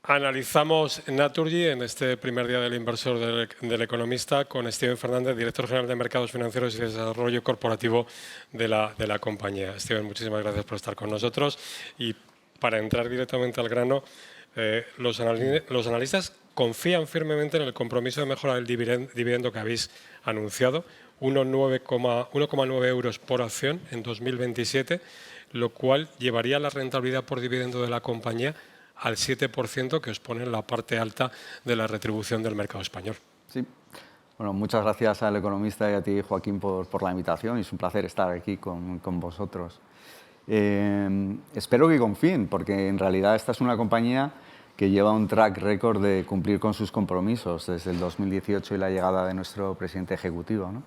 Analizamos Naturgy en este primer día del inversor del Economista con Steven Fernández, director general de Mercados Financieros y Desarrollo Corporativo de la compañía. Steven, muchísimas gracias por estar con nosotros. Y para entrar directamente al grano, los analistas confían firmemente en el compromiso de mejora del dividendo que habéis anunciado, 1,9 euros por acción en 2027, lo cual llevaría la rentabilidad por dividendo de la compañía al 7%, que os pone en la parte alta de la retribución del mercado español. Sí. Bueno, muchas gracias al Economista y a ti, Joaquín, por la invitación. Es un placer estar aquí con vosotros. Espero que confíen, porque en realidad esta es una compañía que lleva un track record de cumplir con sus compromisos desde el 2018 y la llegada de nuestro presidente ejecutivo, ¿no?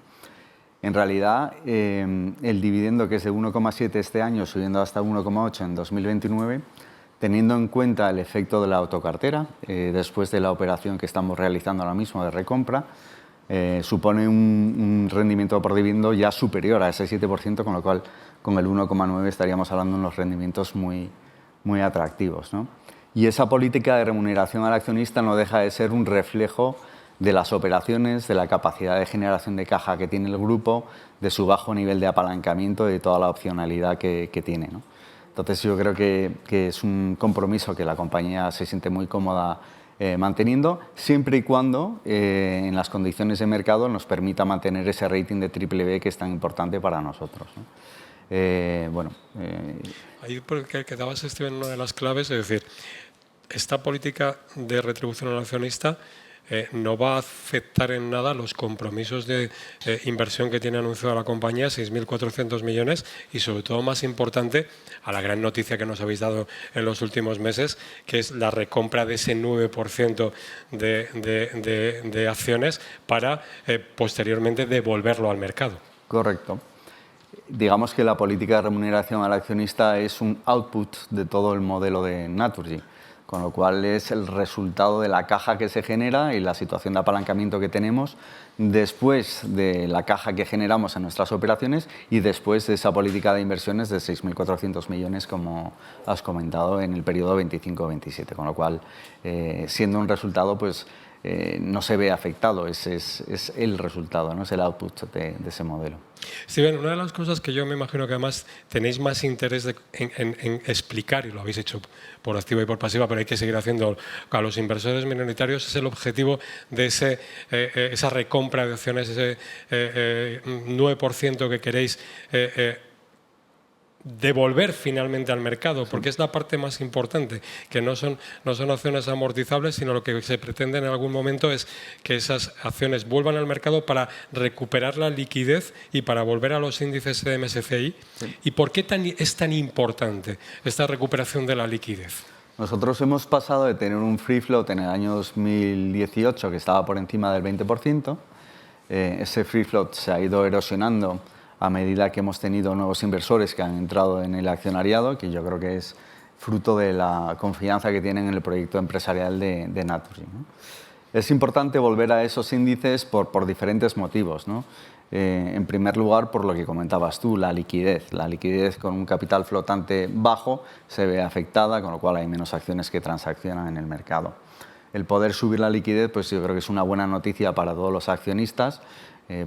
En realidad, el dividendo, que es de 1,7 este año, subiendo hasta 1,8 en 2029, teniendo en cuenta el efecto de la autocartera, después de la operación que estamos realizando ahora mismo de recompra, supone un rendimiento por dividendo ya superior a ese 7%, con lo cual con el 1,9 estaríamos hablando de unos rendimientos muy atractivos, ¿no? Y esa política de remuneración al accionista no deja de ser un reflejo de las operaciones, de la capacidad de generación de caja que tiene el grupo, de su bajo nivel de apalancamiento y de toda la opcionalidad que tiene, ¿no? Entonces yo creo que es un compromiso que la compañía se siente muy cómoda manteniendo, siempre y cuando en las condiciones de mercado nos permita mantener ese rating de BBB que es tan importante para nosotros, ¿no? Ahí quedabas, Steven, una de las claves, es decir, esta política de retribución al accionista no va a afectar en nada los compromisos de inversión que tiene anunciada la compañía, 6.400 millones, y sobre todo, más importante, a la gran noticia que nos habéis dado en los últimos meses, que es la recompra de ese 9% de acciones para posteriormente devolverlo al mercado. Correcto. Digamos que la política de remuneración al accionista es un output de todo el modelo de Naturgy, con lo cual es el resultado de la caja que se genera y la situación de apalancamiento que tenemos después de la caja que generamos en nuestras operaciones y después de esa política de inversiones de 6.400 millones, como has comentado, en el periodo 25-27, con lo cual, siendo un resultado, pues no se ve afectado, es el resultado, ¿no? Es el output de ese modelo. Steven, una de las cosas que yo me imagino que además tenéis más interés en explicar, y lo habéis hecho por activa y por pasiva, pero hay que seguir haciendo a los inversores minoritarios, es el objetivo de esa recompra de acciones, ese 9% que queréis devolver finalmente al mercado, porque es la parte más importante, que no son acciones amortizables, sino lo que se pretende en algún momento es que esas acciones vuelvan al mercado para recuperar la liquidez y para volver a los índices de MSCI. Sí. ¿Y por qué es tan importante esta recuperación de la liquidez? Nosotros hemos pasado de tener un free float en el año 2018 que estaba por encima del 20%. Ese free float se ha ido erosionando a medida que hemos tenido nuevos inversores que han entrado en el accionariado, que yo creo que es fruto de la confianza que tienen en el proyecto empresarial de Naturgy, ¿no? Es importante volver a esos índices por diferentes motivos, ¿no? En primer lugar, por lo que comentabas tú, la liquidez. La liquidez con un capital flotante bajo se ve afectada, con lo cual hay menos acciones que transaccionan en el mercado. El poder subir la liquidez, pues yo creo que es una buena noticia para todos los accionistas,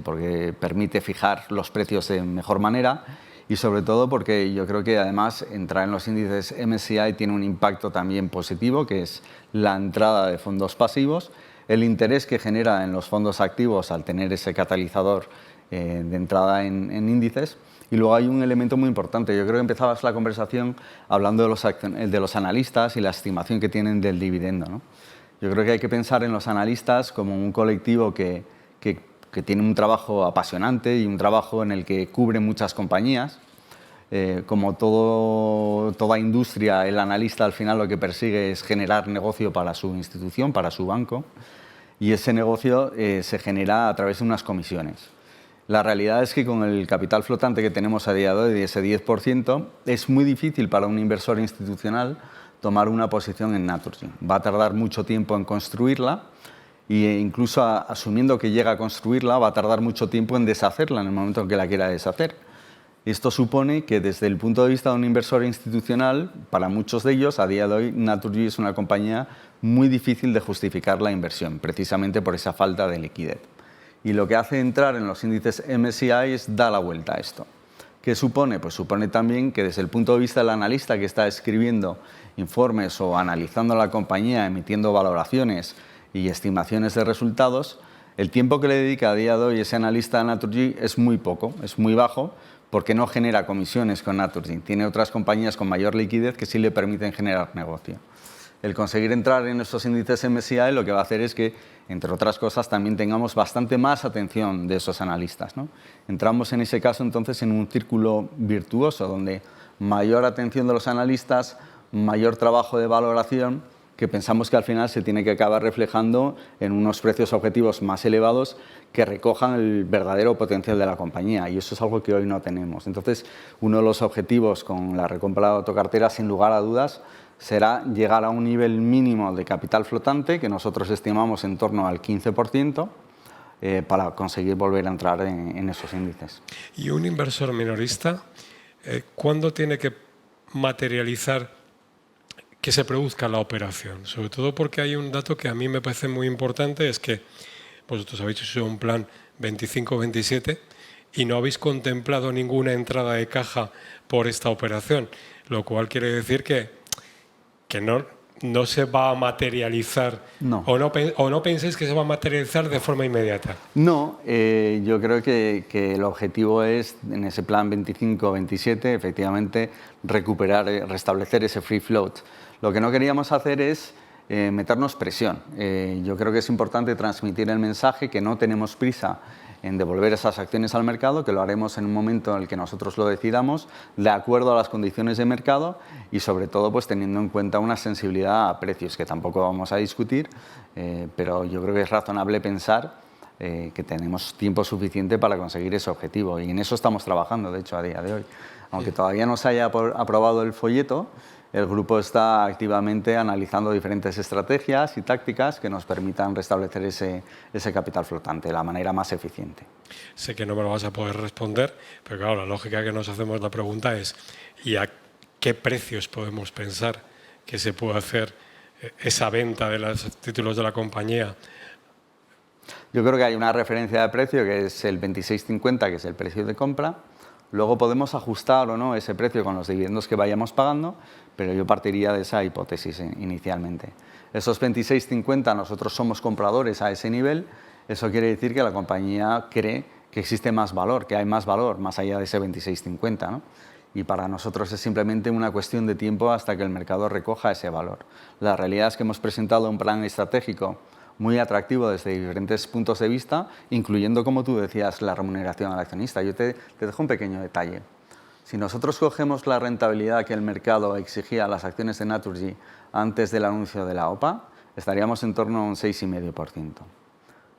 porque permite fijar los precios de mejor manera y sobre todo porque yo creo que además entrar en los índices MSCI tiene un impacto también positivo, que es la entrada de fondos pasivos, el interés que genera en los fondos activos al tener ese catalizador de entrada en índices. Y luego hay un elemento muy importante. Yo creo que empezabas la conversación hablando de los analistas y la estimación que tienen del dividendo, ¿no? Yo creo que hay que pensar en los analistas como un colectivo que tiene un trabajo apasionante y un trabajo en el que cubre muchas compañías. Como toda industria, el analista al final lo que persigue es generar negocio para su institución, para su banco, y ese negocio se genera a través de unas comisiones. La realidad es que con el capital flotante que tenemos a día de hoy, de ese 10%, es muy difícil para un inversor institucional tomar una posición en Naturgy. Va a tardar mucho tiempo en construirla, e incluso asumiendo que llega a construirla, va a tardar mucho tiempo en deshacerla en el momento en que la quiera deshacer. Esto supone que desde el punto de vista de un inversor institucional, para muchos de ellos, a día de hoy, Naturgy es una compañía muy difícil de justificar la inversión, precisamente por esa falta de liquidez. Y lo que hace entrar en los índices MSCI es dar la vuelta a esto. ¿Qué supone? Pues supone también que desde el punto de vista del analista que está escribiendo informes o analizando la compañía, emitiendo valoraciones y estimaciones de resultados, el tiempo que le dedica a día de hoy ese analista a Naturgy es muy poco, es muy bajo, porque no genera comisiones con Naturgy. Tiene otras compañías con mayor liquidez que sí le permiten generar negocio. El conseguir entrar en estos índices MSCI lo que va a hacer es que, entre otras cosas, también tengamos bastante más atención de esos analistas, ¿no? Entramos en ese caso entonces en un círculo virtuoso donde mayor atención de los analistas, mayor trabajo de valoración, que pensamos que al final se tiene que acabar reflejando en unos precios objetivos más elevados que recojan el verdadero potencial de la compañía, y eso es algo que hoy no tenemos. Entonces, uno de los objetivos con la recompra de autocartera, sin lugar a dudas, será llegar a un nivel mínimo de capital flotante, que nosotros estimamos en torno al 15%, para conseguir volver a entrar en esos índices. ¿Y un inversor minorista, cuándo tiene que materializar que se produzca la operación? Sobre todo porque hay un dato que a mí me parece muy importante, es que vosotros habéis hecho un plan 25-27 y no habéis contemplado ninguna entrada de caja por esta operación, lo cual quiere decir que no se va a materializar, no. O no penséis que se va a materializar de forma inmediata. No, yo creo que el objetivo es, en ese plan 25-27, efectivamente, restablecer ese free float. Lo que no queríamos hacer es meternos presión. Yo creo que es importante transmitir el mensaje que no tenemos prisa en devolver esas acciones al mercado, que lo haremos en un momento en el que nosotros lo decidamos, de acuerdo a las condiciones de mercado y sobre todo pues teniendo en cuenta una sensibilidad a precios que tampoco vamos a discutir, pero yo creo que es razonable pensar que tenemos tiempo suficiente para conseguir ese objetivo, y en eso estamos trabajando, de hecho, a día de hoy. Aunque todavía no se haya aprobado el folleto, el grupo está activamente analizando diferentes estrategias y tácticas que nos permitan restablecer ese capital flotante de la manera más eficiente. Sé que no me lo vas a poder responder, pero claro, la lógica que nos hacemos la pregunta es ¿y a qué precios podemos pensar que se puede hacer esa venta de los títulos de la compañía? Yo creo que hay una referencia de precio que es el 26,50, que es el precio de compra. Luego podemos ajustar o no ese precio con los dividendos que vayamos pagando, pero yo partiría de esa hipótesis inicialmente. Esos 26,50 nosotros somos compradores a ese nivel, eso quiere decir que la compañía cree que existe más valor, que hay más valor más allá de ese 26,50, ¿no? Y para nosotros es simplemente una cuestión de tiempo hasta que el mercado recoja ese valor. La realidad es que hemos presentado un plan estratégico muy atractivo desde diferentes puntos de vista, incluyendo, como tú decías, la remuneración al accionista. Yo te dejo un pequeño detalle. Si nosotros cogemos la rentabilidad que el mercado exigía a las acciones de Naturgy antes del anuncio de la OPA, estaríamos en torno a un 6,5%.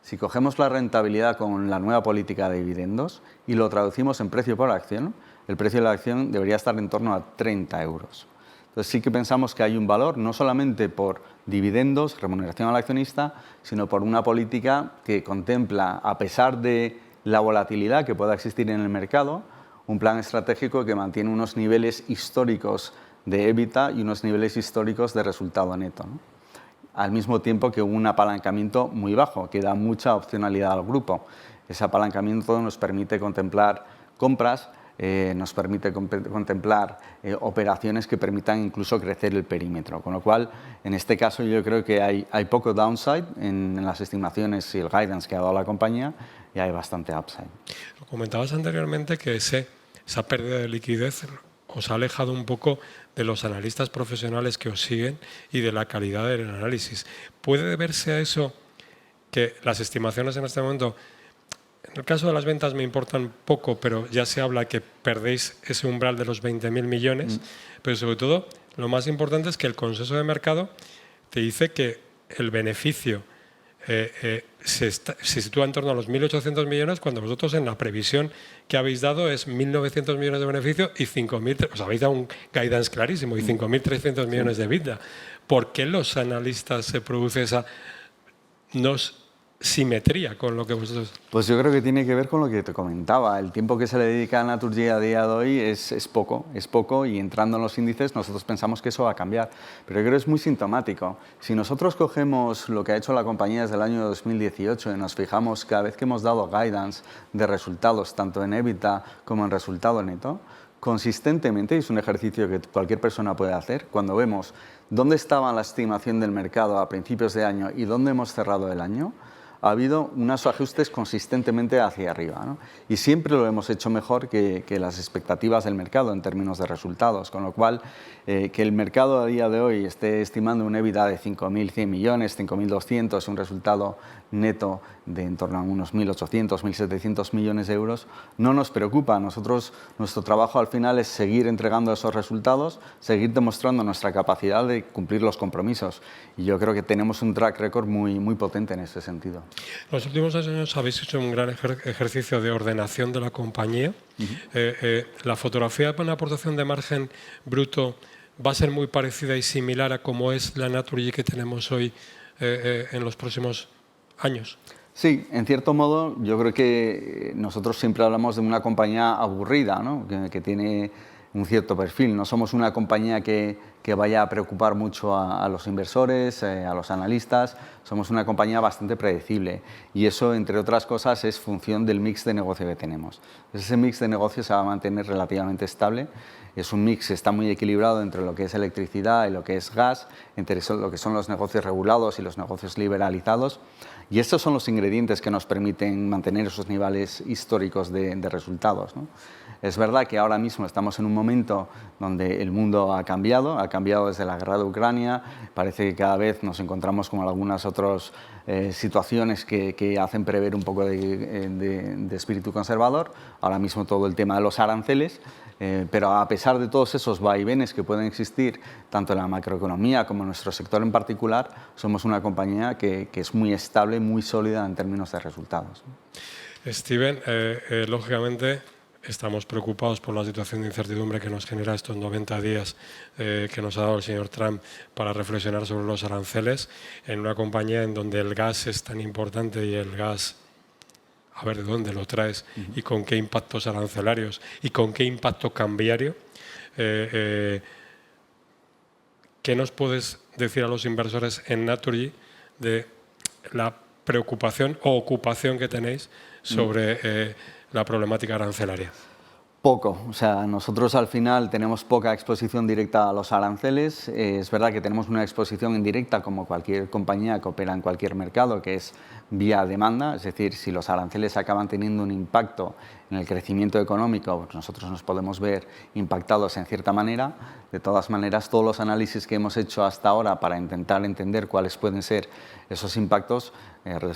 Si cogemos la rentabilidad con la nueva política de dividendos y lo traducimos en precio por acción, el precio de la acción debería estar en torno a 30 euros. Entonces sí que pensamos que hay un valor, no solamente por dividendos, remuneración al accionista, sino por una política que contempla, a pesar de la volatilidad que pueda existir en el mercado, un plan estratégico que mantiene unos niveles históricos de EBITDA y unos niveles históricos de resultado neto, ¿no? Al mismo tiempo que un apalancamiento muy bajo, que da mucha opcionalidad al grupo. Ese apalancamiento nos permite contemplar compras, nos permite contemplar operaciones que permitan incluso crecer el perímetro. Con lo cual, en este caso yo creo que hay poco downside en las estimaciones y el guidance que ha dado la compañía, y hay bastante upside. Lo comentabas anteriormente que esa pérdida de liquidez os ha alejado un poco de los analistas profesionales que os siguen y de la calidad del análisis. ¿Puede deberse a eso que las estimaciones en este momento, en el caso de las ventas me importan poco, pero ya se habla que perdéis ese umbral de los 20.000 millones, pero sobre todo lo más importante es que el consenso de mercado te dice que el beneficio se sitúa en torno a los 1.800 millones, cuando vosotros en la previsión que habéis dado es 1.900 millones de beneficio y 5.000, os habéis dado un guidance clarísimo, y 5.300 millones de EBITDA. ¿Por qué los analistas se produce esa... simetría con lo que vosotros... Pues yo creo que tiene que ver con lo que te comentaba. El tiempo que se le dedica a Naturgy a día de hoy es poco y entrando en los índices nosotros pensamos que eso va a cambiar. Pero yo creo que es muy sintomático. Si nosotros cogemos lo que ha hecho la compañía desde el año 2018 y nos fijamos cada vez que hemos dado guidance de resultados, tanto en EBITDA como en resultado neto, consistentemente, y es un ejercicio que cualquier persona puede hacer, cuando vemos dónde estaba la estimación del mercado a principios de año y dónde hemos cerrado el año, ha habido unos ajustes consistentemente hacia arriba, ¿no? Y siempre lo hemos hecho mejor que las expectativas del mercado en términos de resultados, con lo cual que el mercado a día de hoy esté estimando un EBITDA de 5.100 millones, 5.200, un resultado neto de en torno a unos 1.800, 1.700 millones de euros, no nos preocupa. Nosotros, nuestro trabajo al final es seguir entregando esos resultados, seguir demostrando nuestra capacidad de cumplir los compromisos. Y yo creo que tenemos un track record muy potente en ese sentido. Los últimos años habéis hecho un gran ejercicio de ordenación de la compañía. La fotografía de una aportación de margen bruto va a ser muy parecida y similar a como es la Naturgy que tenemos hoy en los próximos años. Sí, en cierto modo yo creo que nosotros siempre hablamos de una compañía aburrida, ¿no? que tiene un cierto perfil. No somos una compañía que vaya a preocupar mucho a los inversores, a los analistas. Somos una compañía bastante predecible y eso, entre otras cosas, es función del mix de negocio que tenemos. Ese mix de negocio se va a mantener relativamente estable. Es un mix que está muy equilibrado entre lo que es electricidad y lo que es gas, entre lo que son los negocios regulados y los negocios liberalizados. Y estos son los ingredientes que nos permiten mantener esos niveles históricos de resultados, ¿no? Es verdad que ahora mismo estamos en un momento donde el mundo ha cambiado desde la guerra de Ucrania. Parece que cada vez nos encontramos con algunas otras situaciones que hacen prever un poco de espíritu conservador. Ahora mismo todo el tema de los aranceles. Pero a pesar de todos esos vaivenes que pueden existir, tanto en la macroeconomía como en nuestro sector en particular, somos una compañía que es muy estable, muy sólida en términos de resultados. Steven, lógicamente estamos preocupados por la situación de incertidumbre que nos genera estos 90 días que nos ha dado el señor Trump para reflexionar sobre los aranceles en una compañía en donde el gas es tan importante y el gas, a ver de dónde lo traes y con qué impactos arancelarios y con qué impacto cambiario. ¿Qué nos puedes decir a los inversores en Naturgy de la preocupación o ocupación que tenéis sobre la problemática arancelaria? Poco, o sea, nosotros al final tenemos poca exposición directa a los aranceles. Es verdad que tenemos una exposición indirecta como cualquier compañía que opera en cualquier mercado, que es vía demanda, es decir, si los aranceles acaban teniendo un impacto en el crecimiento económico, pues nosotros nos podemos ver impactados en cierta manera. De todas maneras, todos los análisis que hemos hecho hasta ahora para intentar entender cuáles pueden ser esos impactos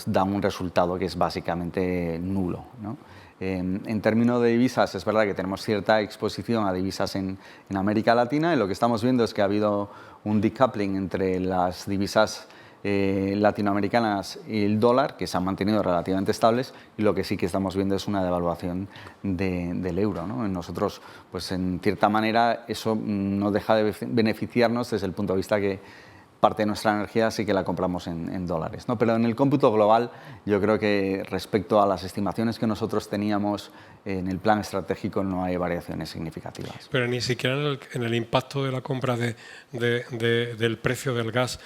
dan un resultado que es básicamente nulo, ¿no? En términos de divisas, es verdad que tenemos cierta exposición a divisas en América Latina y lo que estamos viendo es que ha habido un decoupling entre las divisas latinoamericanas y el dólar, que se han mantenido relativamente estables, y lo que sí que estamos viendo es una devaluación del euro, ¿no? Nosotros, pues en cierta manera, eso no deja de beneficiarnos desde el punto de vista que parte de nuestra energía sí que la compramos en dólares, ¿no? Pero en el cómputo global yo creo que respecto a las estimaciones que nosotros teníamos en el plan estratégico no hay variaciones significativas. Pero ni siquiera en el impacto de la compra del precio del gas.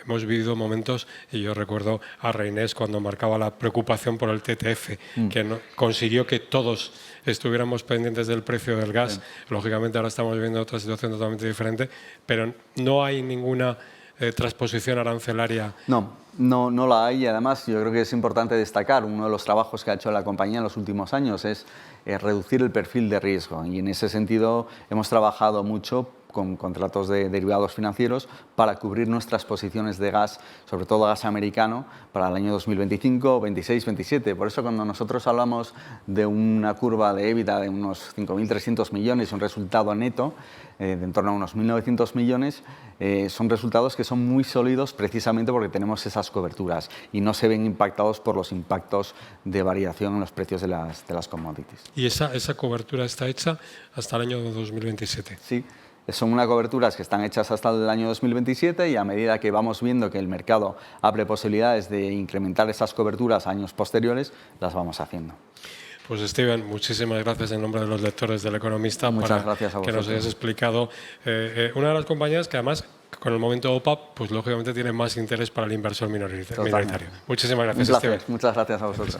Hemos vivido momentos, y yo recuerdo a Reinés cuando marcaba la preocupación por el TTF, que no, consiguió que todos estuviéramos pendientes del precio del gas. Sí. Lógicamente ahora estamos viviendo otra situación totalmente diferente, pero no hay ninguna transposición arancelaria. No la hay, y además yo creo que es importante destacar, uno de los trabajos que ha hecho la compañía en los últimos años es reducir el perfil de riesgo, y en ese sentido hemos trabajado mucho con contratos de derivados financieros para cubrir nuestras posiciones de gas, sobre todo gas americano, para el año 2025, 26, 27. Por eso cuando nosotros hablamos de una curva de EBITDA de unos 5.300 millones, un resultado neto de en torno a unos 1.900 millones, son resultados que son muy sólidos precisamente porque tenemos esas coberturas y no se ven impactados por los impactos de variación en los precios de las commodities. ¿Y esa cobertura está hecha hasta el año 2027? Sí. Son unas coberturas que están hechas hasta el año 2027 y a medida que vamos viendo que el mercado abre posibilidades de incrementar esas coberturas a años posteriores, las vamos haciendo. Pues Steven, muchísimas gracias en nombre de los lectores del Economista que nos hayas explicado una de las compañías que además con el momento OPAP pues lógicamente tiene más interés para el inversor minoritario. Muchísimas gracias, Steven. Muchas gracias a vosotros.